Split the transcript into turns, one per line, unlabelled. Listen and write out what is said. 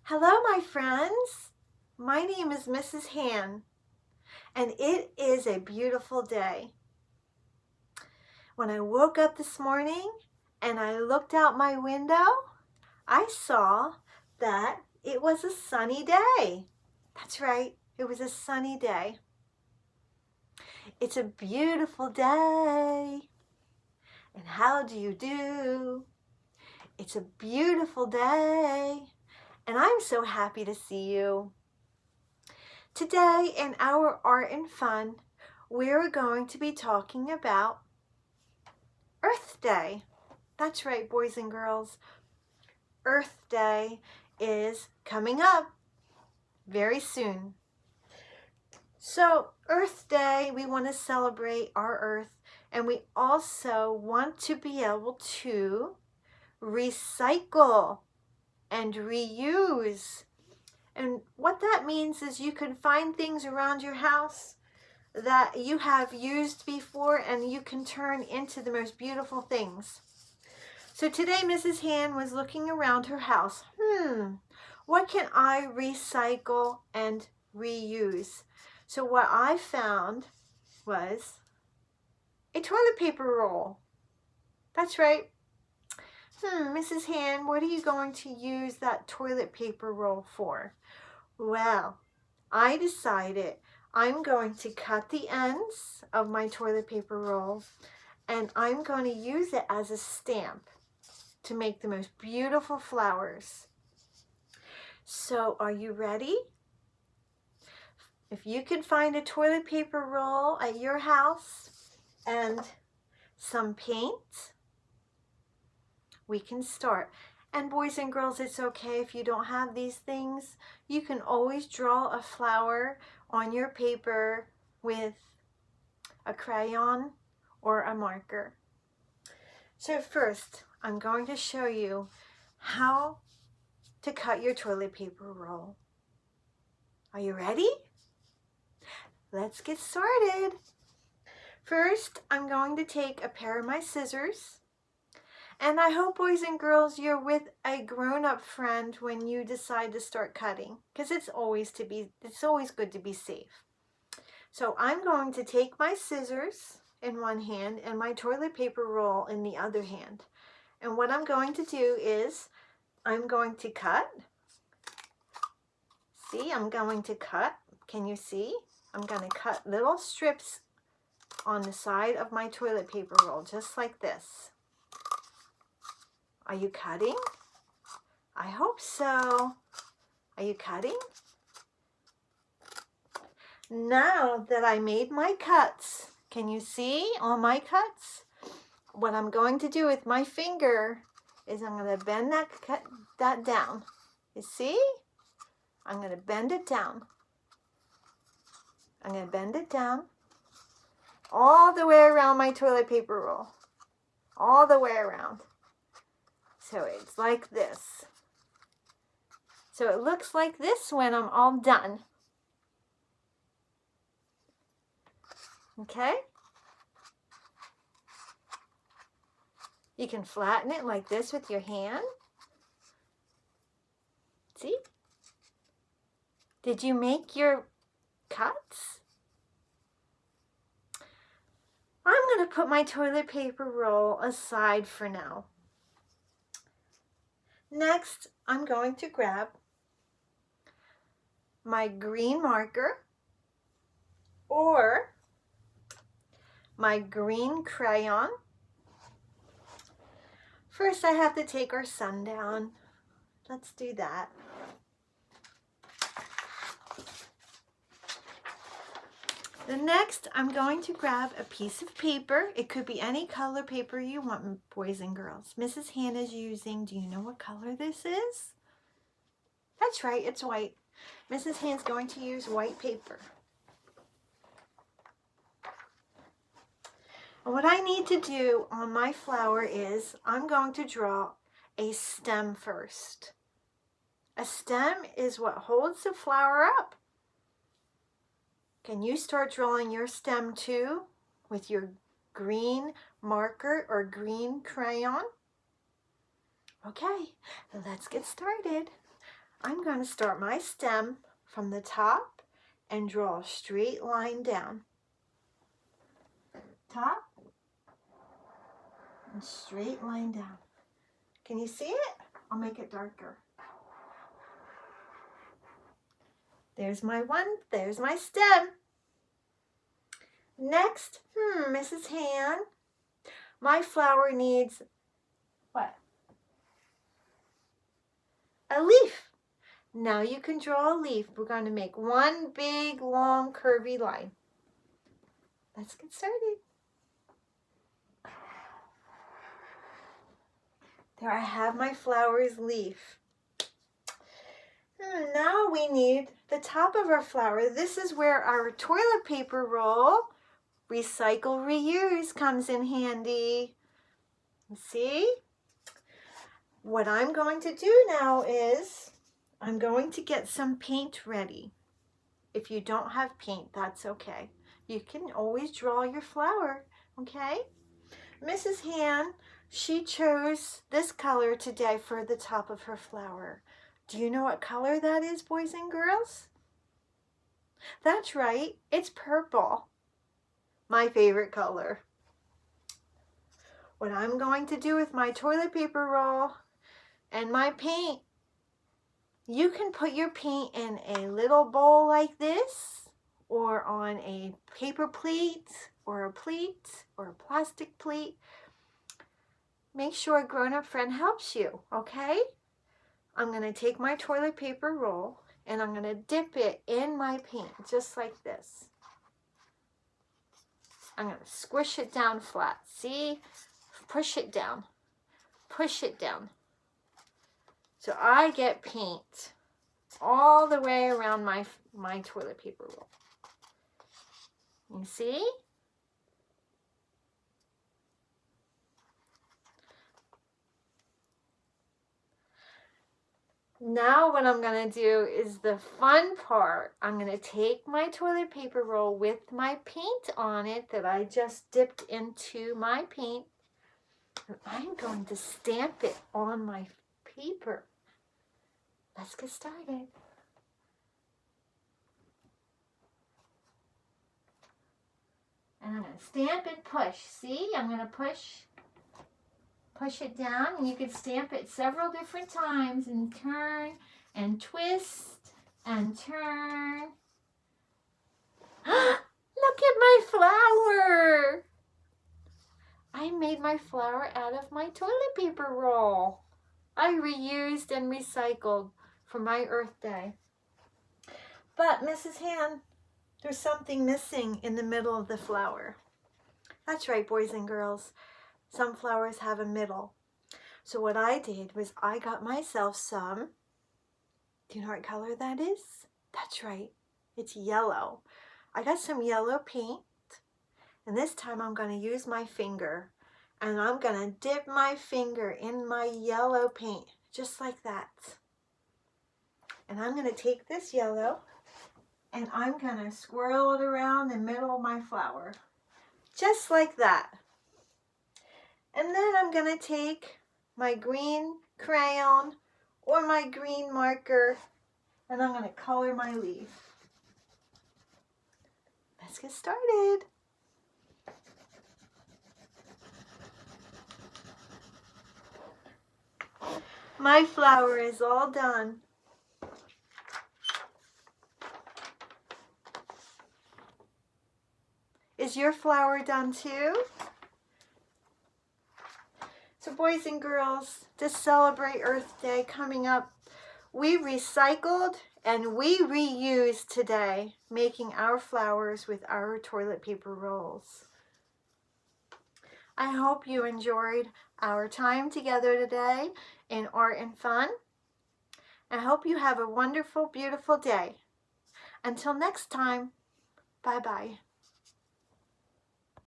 Hello, my friends. My name is Mrs. Hann, and it is a beautiful day. When I woke up this morning and I looked out my window, I saw that it was a sunny day. That's right, it was a sunny day. It's a beautiful day. And how do you do? It's a beautiful day. And I'm so happy to see you. Today in our Art and Fun, we're going to be talking about Earth Day. That's right, boys and girls. Earth Day is coming up very soon. So Earth Day, we want to celebrate our Earth, and we also want to be able to recycle and reuse. And what that means is you can find things around your house that you have used before and you can turn into the most beautiful things. So today Mrs. Hann was looking around her house. What can I recycle and reuse? So what I found was a toilet paper roll. That's right. Mrs. Hann, what are you going to use that toilet paper roll for? Well, I decided I'm going to cut the ends of my toilet paper roll and I'm going to use it as a stamp to make the most beautiful flowers. So are you ready? If you can find a toilet paper roll at your house and some paint, we can start. And boys and girls, it's okay if you don't have these things. You can always draw a flower on your paper with a crayon or a marker. So first, I'm going to show you how to cut your toilet paper roll. Are you ready? Let's get started. First, I'm going to take a pair of my scissors. And I hope, boys and girls, you're with a grown-up friend when you decide to start cutting, because it's always good to be safe. So I'm going to take my scissors in one hand and my toilet paper roll in the other hand. And what I'm going to do is I'm going to cut. See, I'm going to cut. Can you see? I'm going to cut little strips on the side of my toilet paper roll, just like this. Are you cutting? I hope so. Are you cutting? Now that I made my cuts, can you see all my cuts? What I'm going to do with my finger is I'm going to bend that down. You see? I'm going to bend it down. I'm going to bend it down all the way around my toilet paper roll. All the way around. So it's like this. So it looks like this when I'm all done. Okay? You can flatten it like this with your hand. See? Did you make your cuts? I'm going to put my toilet paper roll aside for now. Next, I'm going to grab my green marker or my green crayon. First, I have to take our sun down. Let's do that. Then next, I'm going to grab a piece of paper. It could be any color paper you want, boys and girls. Mrs. Hann is using, do you know what color this is? That's right, it's white. Mrs. Hann's going to use white paper. And what I need to do on my flower is I'm going to draw a stem first. A stem is what holds the flower up. Can you start drawing your stem too with your green marker or green crayon? Okay, let's get started. I'm going to start my stem from the top and draw a straight line down. Top and straight line down. Can you see it? I'll make it darker. There's my one, there's my stem. Next, Mrs. Hann, my flower needs what? A leaf. Now you can draw a leaf. We're going to make one big, long, curvy line. Let's get started. There I have my flower's leaf. Now we need the top of our flower. This is where our toilet paper roll, recycle, reuse comes in handy. See? What I'm going to do now is I'm going to get some paint ready. If you don't have paint, that's okay. You can always draw your flower, okay? Mrs. Hann, she chose this color today for the top of her flower. Do you know what color that is, boys and girls? That's right, it's purple. My favorite color. What I'm going to do with my toilet paper roll and my paint, you can put your paint in a little bowl like this, or on a paper plate, or a plastic plate. Make sure a grown-up friend helps you, okay? I'm going to take my toilet paper roll and I'm going to dip it in my paint, just like this. I'm going to squish it down flat. See? Push it down. Push it down. So I get paint all the way around my toilet paper roll. You see? Now what I'm going to do is the fun part. I'm going to take my toilet paper roll with my paint on it that I just dipped into my paint, and I'm going to stamp it on my paper. Let's get started. And I'm going to stamp and push. See, I'm going to push it down, and you can stamp it several different times and turn and twist and turn. Look at my flower! I made my flower out of my toilet paper roll. I reused and recycled for my Earth Day. But Mrs. Hann, there's something missing in the middle of the flower. That's right, boys and girls. Some flowers have a middle. So what I did was I got myself some, do you know what color that is? That's right, it's yellow. I got some yellow paint, and this time I'm going to use my finger, and I'm going to dip my finger in my yellow paint, just like that. And I'm going to take this yellow, and I'm going to swirl it around the middle of my flower, just like that. And then I'm going to take my green crayon or my green marker, and I'm going to color my leaf. Let's get started. My flower is all done. Is your flower done too? So boys and girls, to celebrate Earth Day coming up, we recycled and we reused today, making our flowers with our toilet paper rolls. I hope you enjoyed our time together today in art and fun. I hope you have a wonderful, beautiful day. Until next time, bye-bye.